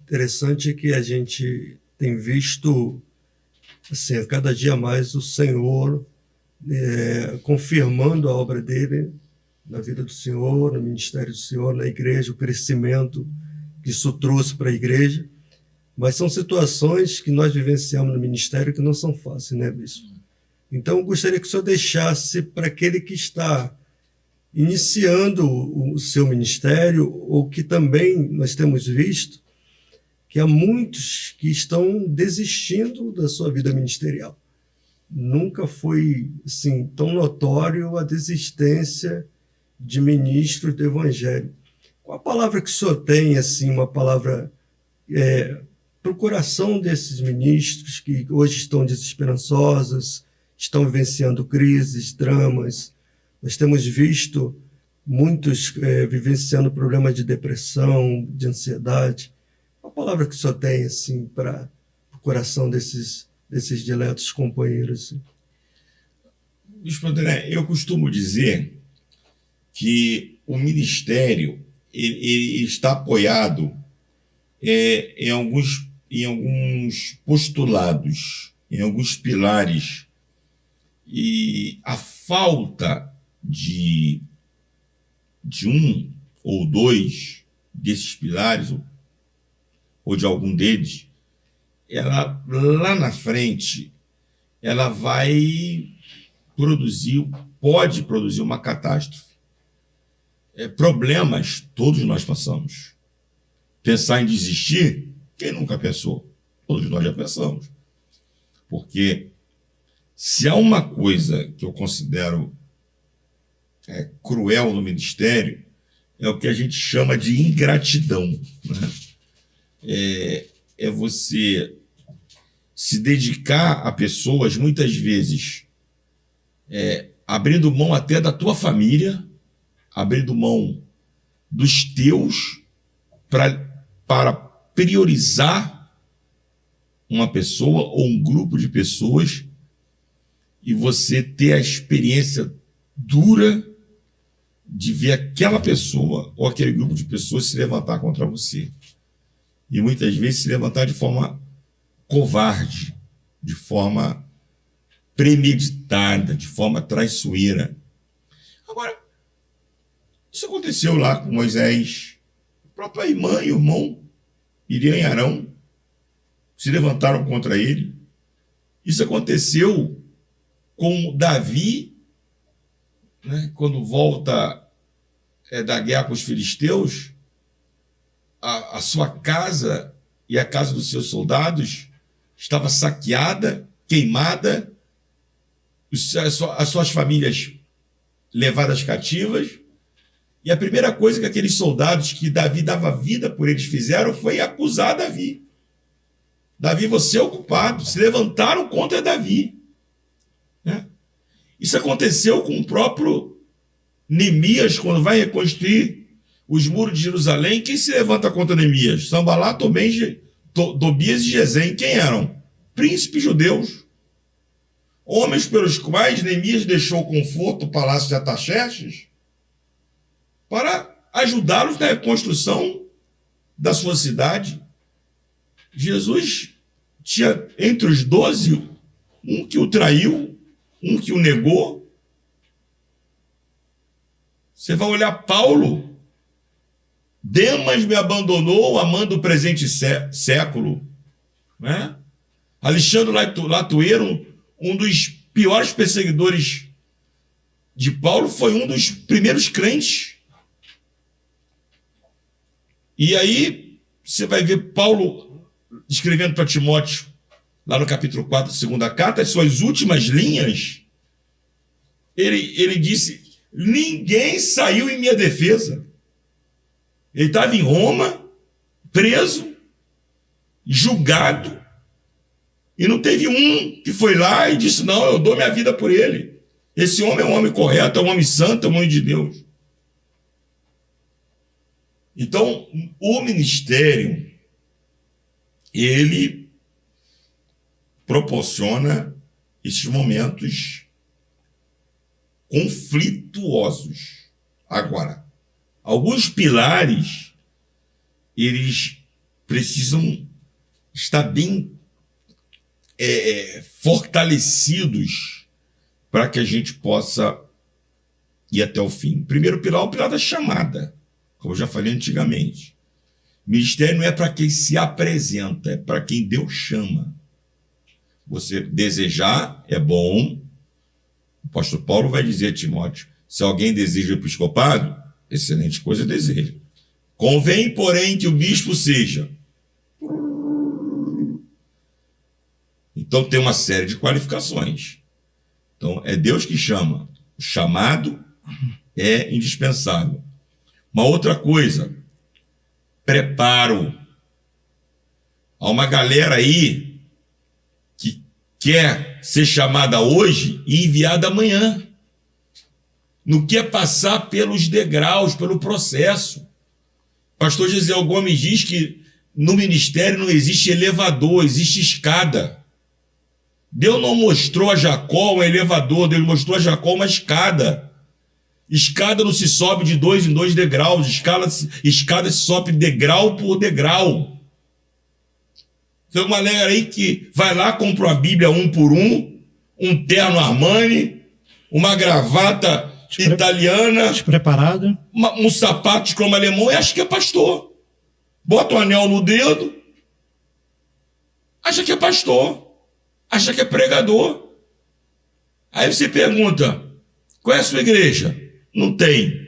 Interessante que a gente tem visto, assim, a cada dia mais o Senhor confirmando a obra dele na vida do Senhor, no ministério do Senhor, na igreja, o crescimento que isso trouxe para a igreja. Mas são situações que nós vivenciamos no ministério que não são fáceis, né, bispo? Então, eu gostaria que o senhor deixasse para aquele que está iniciando o seu ministério, ou que também nós temos visto, que há muitos que estão desistindo da sua vida ministerial. Nunca foi assim, tão notório a desistência de ministros do Evangelho. Qual a palavra que o senhor tem, assim, uma palavra para o coração desses ministros que hoje estão desesperançosos, estão vivenciando crises, dramas? Nós temos visto muitos vivenciando problemas de depressão, de ansiedade. Qual a palavra que o senhor tem, assim, para o coração desses diletos companheiros? Assim? Bispo André, eu costumo dizer que o ministério ele está apoiado em alguns postulados, em alguns pilares, e a falta de um ou dois desses pilares, ou de algum deles, ela lá na frente, ela pode produzir uma catástrofe. Problemas todos nós passamos. Pensar em desistir, quem nunca pensou? Todos nós já pensamos. Porque se há uma coisa que eu considero cruel no ministério, é o que a gente chama de ingratidão, né? É você se dedicar a pessoas, muitas vezes, abrindo mão até da tua família, abrindo mão dos teus, para priorizar uma pessoa ou um grupo de pessoas, e você ter a experiência dura de ver aquela pessoa ou aquele grupo de pessoas se levantar contra você. E muitas vezes se levantar de forma covarde, de forma premeditada, de forma traiçoeira. Agora, isso aconteceu lá com Moisés. A própria irmã e o irmão, Miriam e Arão, se levantaram contra ele. Isso aconteceu com Davi, né, quando volta da guerra com os filisteus, a sua casa e a casa dos seus soldados estava saqueada, queimada, as suas famílias levadas cativas, e a primeira coisa que aqueles soldados que Davi dava vida por eles fizeram foi acusar Davi. Davi, você é o culpado. Se levantaram contra Davi. Né? Isso aconteceu com o próprio Neemias, quando vai reconstruir os muros de Jerusalém. Quem se levanta contra Neemias? Sanbalá, Tobias e Gesem. Quem eram? Príncipes judeus. Homens pelos quais Neemias deixou o conforto do palácio de Artaxerxes para ajudá-los na reconstrução da sua cidade. Jesus tinha entre os 12, um que o traiu, um que o negou. Você vai olhar Paulo, Demas me abandonou amando o presente século. Né? Alexandre Latueiro, um dos piores perseguidores de Paulo, foi um dos primeiros crentes. E aí você vai ver Paulo escrevendo para Timóteo, lá no capítulo 4 da segunda carta, as suas últimas linhas, ele disse: ninguém saiu em minha defesa. Ele estava em Roma, preso, julgado, e não teve um que foi lá e disse: não, eu dou minha vida por ele. Esse homem é um homem correto, é um homem santo, é um homem de Deus. Então, o ministério, ele proporciona esses momentos conflituosos. Agora, alguns pilares, eles precisam estar bem fortalecidos para que a gente possa ir até o fim. Primeiro pilar é o pilar da chamada, como eu já falei antigamente. Ministério não é para quem se apresenta, é para quem Deus chama. Você desejar é bom. O apóstolo Paulo vai dizer a Timóteo, se alguém deseja o episcopado, excelente coisa deseja. Convém, porém, que o bispo seja. Então tem uma série de qualificações. Então é Deus que chama. O chamado é indispensável. Uma outra coisa, preparo. Há uma galera aí que quer ser chamada hoje e enviada amanhã. Não quer passar pelos degraus, pelo processo. Pastor Gisel Gomes diz que no ministério não existe elevador, existe escada. Deus não mostrou a Jacó um elevador, Deus mostrou a Jacó uma escada. Escada não se sobe de 2 em 2 degraus, escada se sobe degrau por degrau. Tem uma galera aí que vai lá, compra uma Bíblia 1 por 1, um terno Armani, uma gravata italiana, despreparado, um sapato de cromo alemão e acha que é pastor. Bota um anel no dedo, acha que é pastor. Acha que é pregador. Aí você pergunta, qual é a sua igreja? Não tem.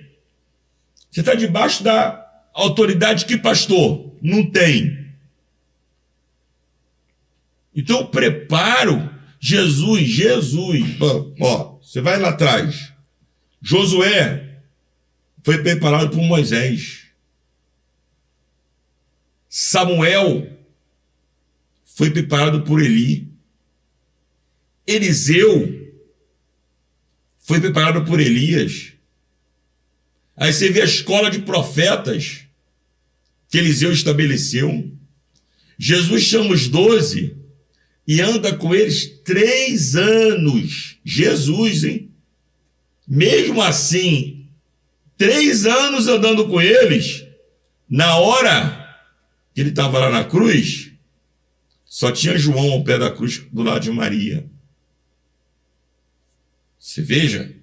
Você está debaixo da autoridade de que pastor? Não tem. Então, preparo, Jesus. Ó, você vai lá atrás. Josué foi preparado por Moisés. Samuel foi preparado por Eli. Eliseu foi preparado por Elias. Aí você vê a escola de profetas que Eliseu estabeleceu. Jesus chama os 12 e anda com eles 3 anos. Jesus, hein? Mesmo assim, 3 anos andando com eles, na hora que ele estava lá na cruz, só tinha João ao pé da cruz do lado de Maria. Você veja.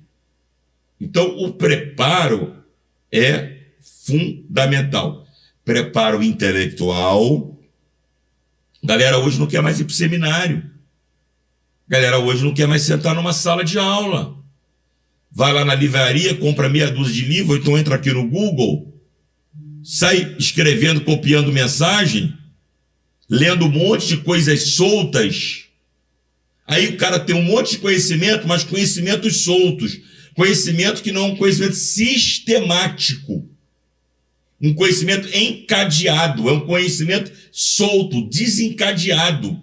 Então, o preparo é fundamental. Preparo intelectual. Galera hoje não quer mais ir para o seminário. Galera hoje não quer mais sentar numa sala de aula. Vai lá na livraria, compra meia dúzia de livro, então entra aqui no Google, sai escrevendo, copiando mensagem, lendo um monte de coisas soltas. Aí o cara tem um monte de conhecimento, mas conhecimentos soltos. Conhecimento que não é um conhecimento sistemático. Um conhecimento encadeado. É um conhecimento solto, desencadeado.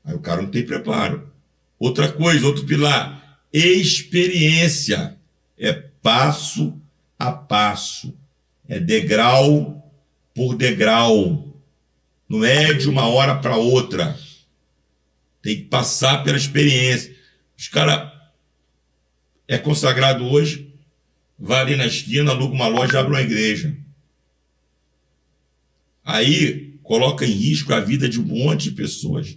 Aí o cara não tem preparo. Outra coisa, outro pilar. Experiência. É passo a passo. É degrau por degrau. Não é de uma hora para outra. Tem que passar pela experiência. Os caras é consagrado hoje, vai ali na esquina, aluga uma loja, abre uma igreja. Aí coloca em risco a vida de um monte de pessoas.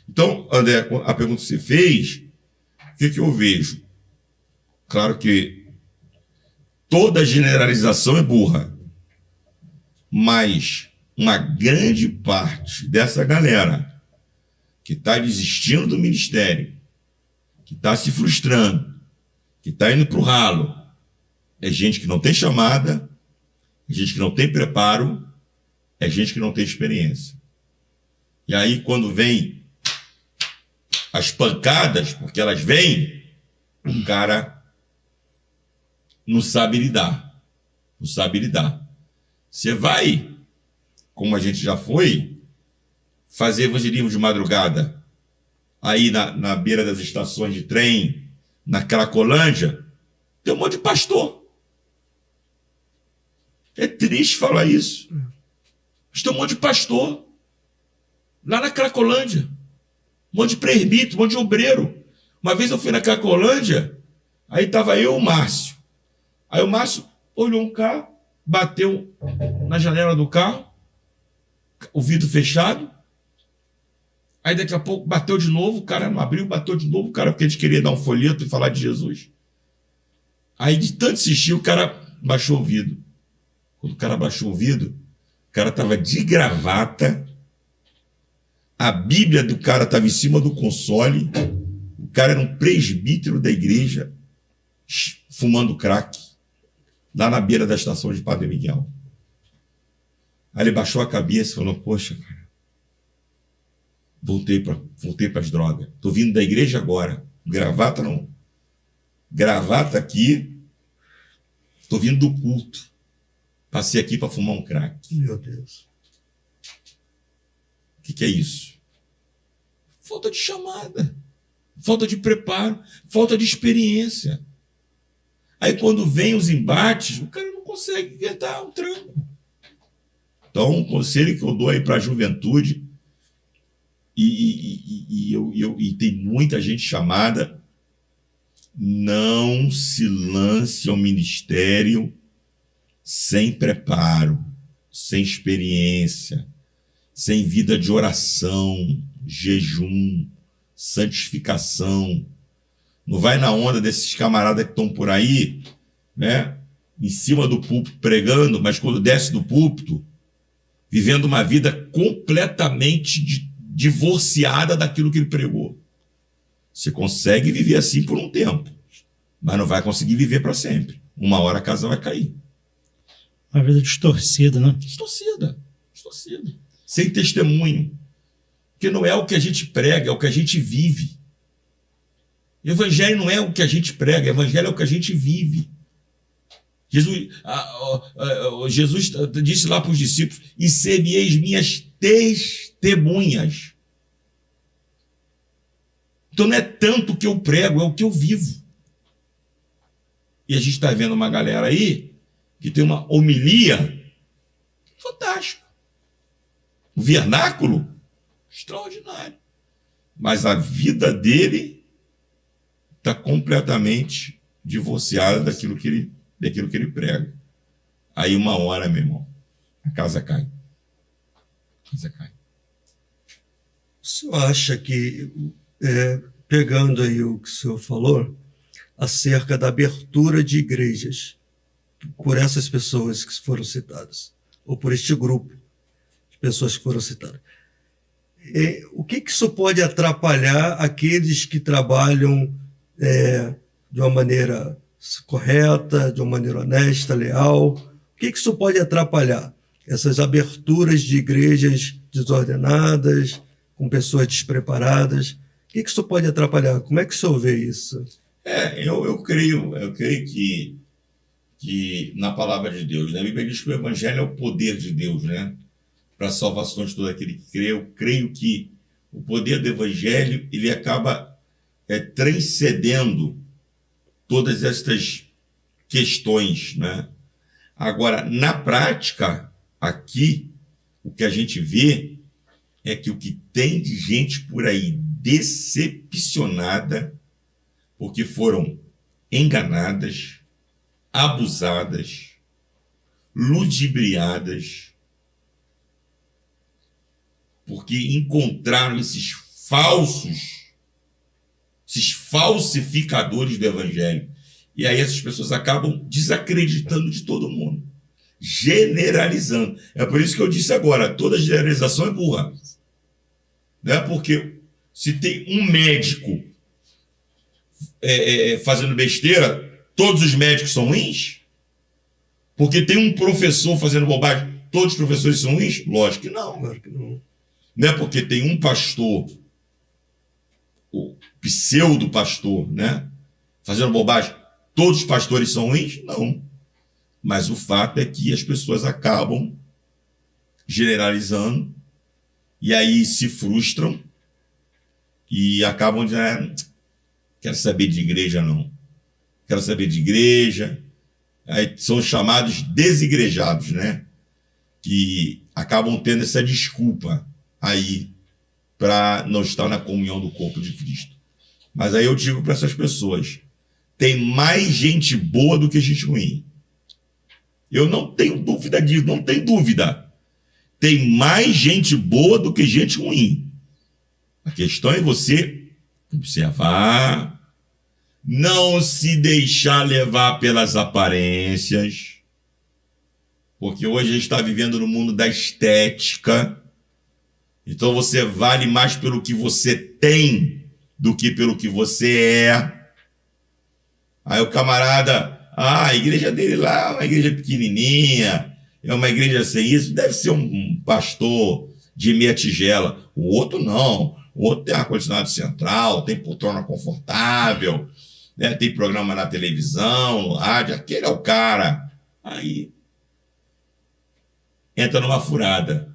Então, André, a pergunta que você fez, o que eu vejo? Claro que toda generalização é burra, mas uma grande parte dessa galera que está desistindo do ministério, que está se frustrando, que está indo para o ralo, é gente que não tem chamada, é gente que não tem preparo, é gente que não tem experiência. E aí, quando vem as pancadas, porque elas vêm, o cara não sabe lidar. Não sabe lidar. Você vai, como a gente já foi, fazer evangelismo de madrugada, aí na beira das estações de trem, na Cracolândia, tem um monte de pastor. É triste falar isso. Mas tem um monte de pastor lá na Cracolândia. Um monte de presbítero, um monte de obreiro. Uma vez eu fui na Cracolândia, aí estava eu e o Márcio. Aí o Márcio olhou um carro, bateu na janela do carro, o vidro fechado. Aí daqui a pouco bateu de novo, o cara não abriu, bateu de novo, o cara, porque a gente queria dar um folheto e falar de Jesus. Aí de tanto insistir, o cara baixou o vidro. Quando o cara baixou o vidro, o cara estava de gravata, a Bíblia do cara estava em cima do console, o cara era um presbítero da igreja, fumando crack, lá na beira da estação de Padre Miguel. Aí ele baixou a cabeça e falou, poxa, cara, voltei para as drogas. Estou vindo da igreja agora. Gravata não. Gravata aqui. Estou vindo do culto. Passei aqui para fumar um crack. Meu Deus. O que é isso? Falta de chamada. Falta de preparo. Falta de experiência. Aí quando vem os embates, o cara não consegue inventar um tranco. Então, um conselho que eu dou aí para a juventude, e tem muita gente chamada, não se lance ao ministério sem preparo, sem experiência, sem vida de oração, jejum, santificação. Não vai na onda desses camaradas que estão por aí, né, em cima do púlpito pregando, mas quando desce do púlpito, vivendo uma vida completamente divorciada daquilo que ele pregou. Você consegue viver assim por um tempo, mas não vai conseguir viver para sempre. Uma hora a casa vai cair. Uma vida distorcida, né? Distorcida. Sem testemunho. Porque não é o que a gente prega, é o que a gente vive. Evangelho não é o que a gente prega, evangelho é o que a gente vive. Jesus disse lá para os discípulos, e ser-me-eis minhas testemunhas. Então não é tanto o que eu prego, é o que eu vivo. E a gente está vendo uma galera aí que tem uma homilia fantástica. O vernáculo, extraordinário. Mas a vida dele está completamente divorciada daquilo que ele prega. Aí uma hora, meu irmão, a casa cai. O senhor acha que, pegando aí o que o senhor falou, acerca da abertura de igrejas por essas pessoas que foram citadas, ou por este grupo de pessoas que foram citadas, o que isso pode atrapalhar aqueles que trabalham de uma maneira correta, de uma maneira honesta, leal? O que isso pode atrapalhar? Essas aberturas de igrejas desordenadas, com pessoas despreparadas, o que isso pode atrapalhar? Como é que o senhor vê isso? Eu creio que na palavra de Deus, né? A Bíblia diz que o evangelho é o poder de Deus, né? Para a salvação de todo aquele que crê. Eu creio que o poder do evangelho ele acaba transcendendo todas estas questões, né? Agora, na prática, aqui, o que a gente vê é que o que tem de gente por aí decepcionada, porque foram enganadas, abusadas, ludibriadas, porque encontraram esses falsificadores do evangelho. E aí essas pessoas acabam desacreditando de todo mundo, generalizando. É por isso que eu disse agora, toda generalização é burra. Né? Porque se tem um médico fazendo besteira, todos os médicos são ruins? Porque tem um professor fazendo bobagem, todos os professores são ruins? Lógico que não. Claro que não. Não é porque tem um pastor, o pseudo-pastor, né, fazendo bobagem, todos os pastores são ruins? Não. Mas o fato é que as pessoas acabam generalizando e aí se frustram e acabam dizendo, quero saber de igreja não. Quero saber de igreja. Aí são chamados desigrejados, né? Que acabam tendo essa desculpa aí para não estar na comunhão do corpo de Cristo. Mas aí eu digo para essas pessoas, tem mais gente boa do que gente ruim. Eu não tenho dúvida disso, não tem dúvida. Tem mais gente boa do que gente ruim. A questão é você observar, não se deixar levar pelas aparências, porque hoje a gente está vivendo no mundo da estética, então você vale mais pelo que você tem do que pelo que você é. Aí o camarada, a igreja dele lá é uma igreja pequenininha, é uma igreja sem isso, deve ser um pastor de meia tigela. O outro não, o outro tem ar-condicionado central, tem poltrona confortável, né? Tem programa na televisão, no rádio, aquele é o cara. Aí entra numa furada.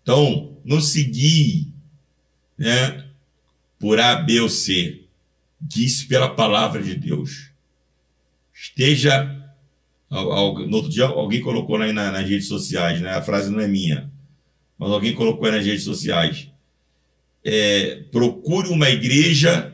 Então, não seguir, né, por A, B ou C, guie-se pela palavra de Deus. Esteja... No outro dia, alguém colocou aí nas redes sociais, né? A frase não é minha, mas alguém colocou aí nas redes sociais. Procure uma igreja.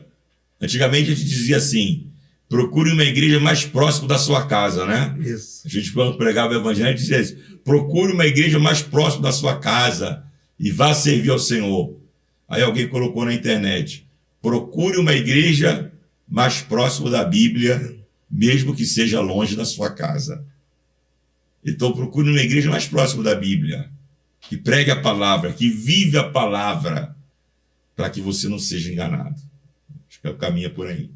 Antigamente a gente dizia assim: procure uma igreja mais próxima da sua casa, né? Isso. A gente, quando pregava o evangelho, dizia isso: procure uma igreja mais próxima da sua casa e vá servir ao Senhor. Aí alguém colocou na internet: procure uma igreja mais próxima da Bíblia, mesmo que seja longe da sua casa. Então procure uma igreja mais próxima da Bíblia, que pregue a palavra, que vive a palavra, para que você não seja enganado. Acho que o caminho é por aí.